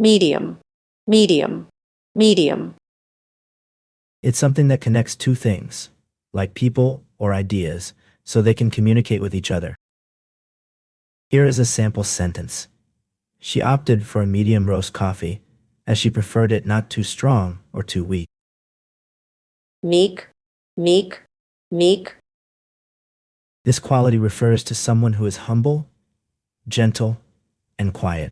medium, medium, medium. It's something that connects two things, like people or ideas, so they can communicate with each other. Here is a sample sentence. She opted for a medium roast coffee, as she preferred it not too strong or too weak. Meek, meek, meek. This quality refers to someone who is humble, gentle, and quiet.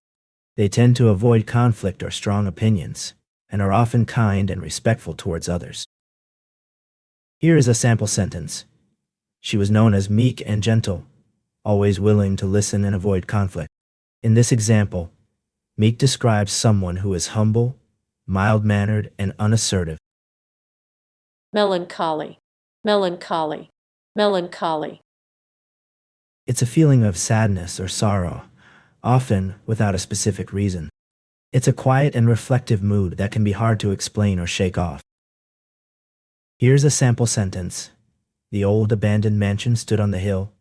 They tend to avoid conflict or strong opinions, and are often kind and respectful towards others. Here is a sample sentence. She was known as meek and gentle, always willing to listen and avoid conflict. In this example, meek describes someone who is humble, mild-mannered, and unassertive. Melancholy, melancholy, melancholy. It's a feeling of sadness or sorrow, often without a specific reason. It's a quiet and reflective mood that can be hard to explain or shake off. Here's a sample sentence. The old abandoned mansion stood on the hill,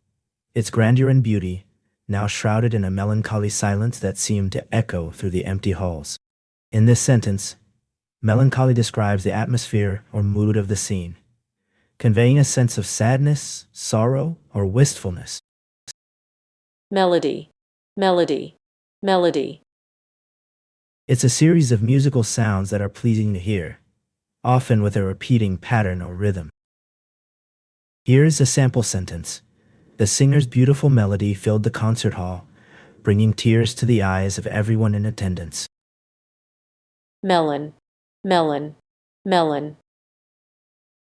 its grandeur and beauty now shrouded in a melancholy silence that seemed to echo through the empty halls. In this sentence, melancholy describes the atmosphere or mood of the scene, conveying a sense of sadness, sorrow, or wistfulness. Melody, melody, melody. It's a series of musical sounds that are pleasing to hear, often with a repeating pattern or rhythm. Here's a sample sentence. The singer's beautiful melody filled the concert hall, bringing tears to the eyes of everyone in attendance. Melon, melon, melon.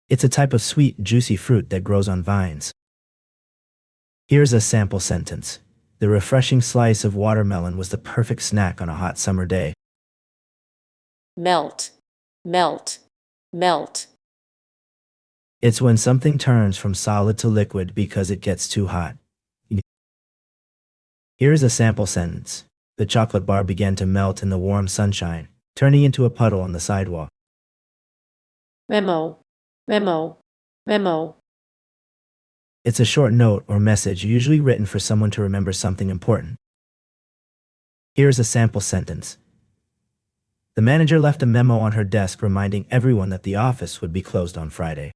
It's a type of sweet, juicy fruit that grows on vines. Here's a sample sentence. The refreshing slice of watermelon was the perfect snack on a hot summer day. Melt, melt, melt. It's when something turns from solid to liquid because it gets too hot. Here's a sample sentence. The chocolate bar began to melt in the warm sunshine, turning into a puddle on the sidewalk. Memo, memo, memo. It's a short note or message usually written for someone to remember something important. Here's a sample sentence. The manager left a memo on her desk reminding everyone that the office would be closed on Friday.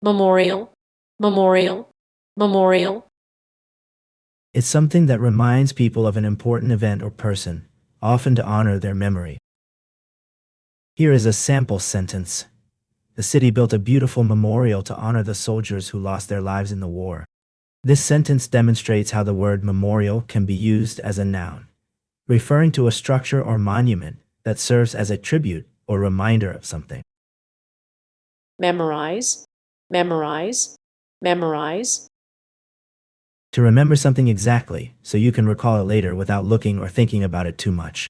Memorial, memorial, memorial. It's something that reminds people of an important event or person, often to honor their memory. Here is a sample sentence. The city built a beautiful memorial to honor the soldiers who lost their lives in the war. This sentence demonstrates how the word memorial can be used as a noun, referring to a structure or monument that serves as a tribute or reminder of something. Memorize, memorize, memorize. To remember something exactly so you can recall it later without looking or thinking about it too much.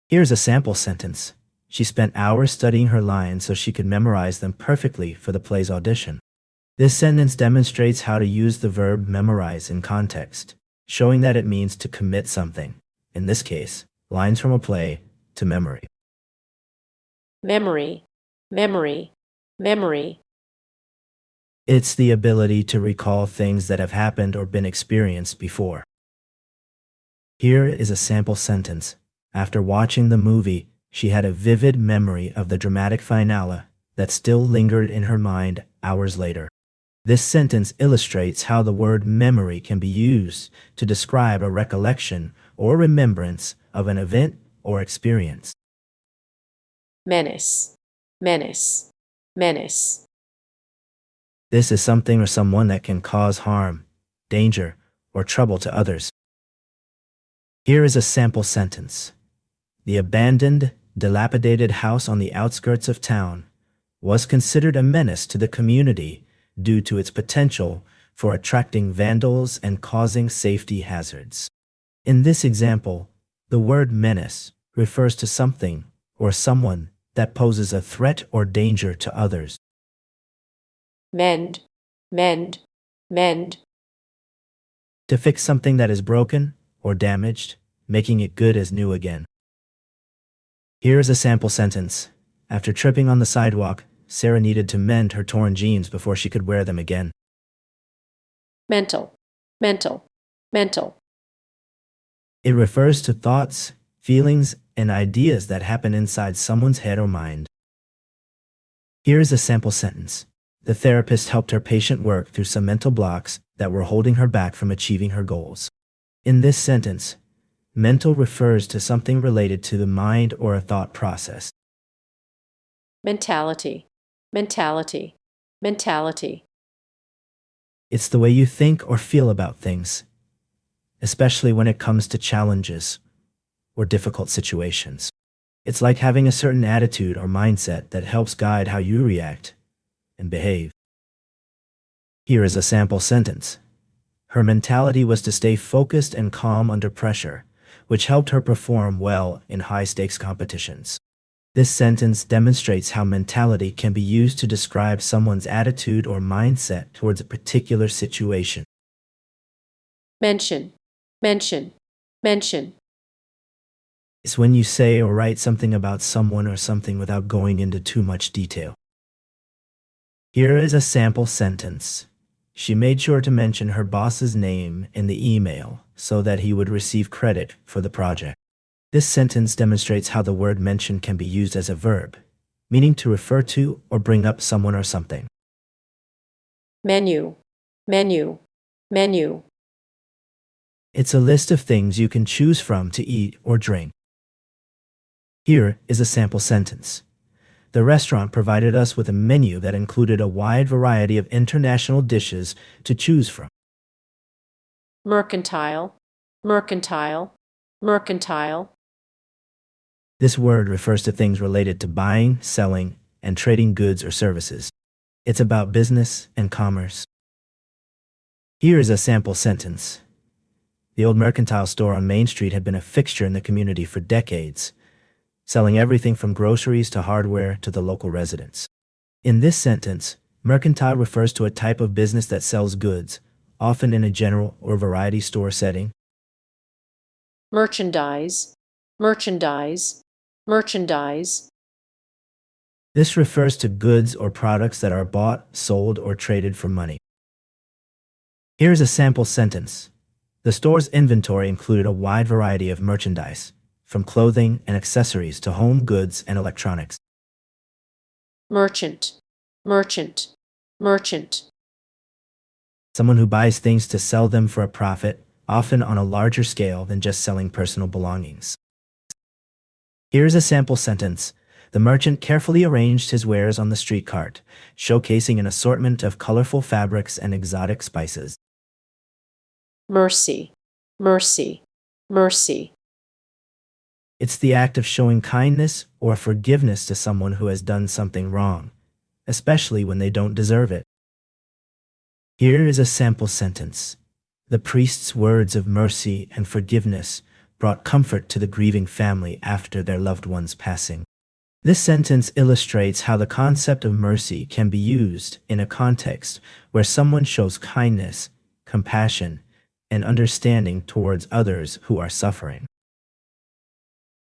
Here's a sample sentence. She spent hours studying her lines so she could memorize them perfectly for the play's audition. This sentence demonstrates how to use the verb memorize in context, showing that it means to commit something, in this case, lines from a play, to memory. Memory, memory, memory. It's the ability to recall things that have happened or been experienced before. Here is a sample sentence. After watching the movie, she had a vivid memory of the dramatic finale that still lingered in her mind hours later. This sentence illustrates how the word memory can be used to describe a recollection or remembrance of an event or experience. Menace, menace, menace. This is something or someone that can cause harm, danger, or trouble to others. Here is a sample sentence. The abandoned, dilapidated house on the outskirts of town was considered a menace to the community due to its potential for attracting vandals and causing safety hazards. In this example, the word menace refers to something or someone that poses a threat or danger to others. Mend, mend, mend. To fix something that is broken or damaged, making it good as new again. Here is a sample sentence. After tripping on the sidewalk, Sarah needed to mend her torn jeans before she could wear them again. Mental, mental, mental. It refers to thoughts, feelings, and ideas that happen inside someone's head or mind. Here is a sample sentence. The therapist helped her patient work through some mental blocks that were holding her back from achieving her goals. In this sentence, mental refers to something related to the mind or a thought process. mentality, mentality, mentality, It's the way you think or feel about things, especially when it comes to challenges or difficult situations. It's like having a certain attitude or mindset that helps guide how you react and behave. Here is a sample sentence. Her mentality was to stay focused and calm under pressure, which helped her perform well in high-stakes competitions. This sentence demonstrates how mentality can be used to describe someone's attitude or mindset towards a particular situation. mention, mention, mention, It's when you say or write something about someone or something without going into too much detail. Here is a sample sentence. She made sure to mention her boss's name in the email so that he would receive credit for the project. This sentence demonstrates how the word mention can be used as a verb, meaning to refer to or bring up someone or something. menu, menu, menu, It's a list of things you can choose from to eat or drink. Here is a sample sentence. The restaurant provided us with a menu that included a wide variety of international dishes to choose from. mercantile, mercantile, mercantile, This word refers to things related to buying, selling, and trading goods or services. It's about business and commerce. Here is a sample sentence. The old mercantile store on Main Street had been a fixture in the community for decades, selling everything from groceries to hardware to the local residents. In this sentence, mercantile refers to a type of business that sells goods, often in a general or variety store setting. merchandise, merchandise, merchandise, This refers to goods or products that are bought, sold, or traded for money. Here is a sample sentence. The store's inventory included a wide variety of merchandise, from clothing and accessories to home goods and electronics. merchant, merchant, merchant, Someone who buys things to sell them for a profit, often on a larger scale than just selling personal belongings. Here's a sample sentence. The merchant carefully arranged his wares on the street cart, showcasing an assortment of colorful fabrics and exotic spices. mercy, mercy, mercy, It's the act of showing kindness or forgiveness to someone who has done something wrong, especially when they don't deserve it. Here is a sample sentence. The priest's words of mercy and forgiveness brought comfort to the grieving family after their loved one's passing. This sentence illustrates how the concept of mercy can be used in a context where someone shows kindness, compassion, and understanding towards others who are suffering.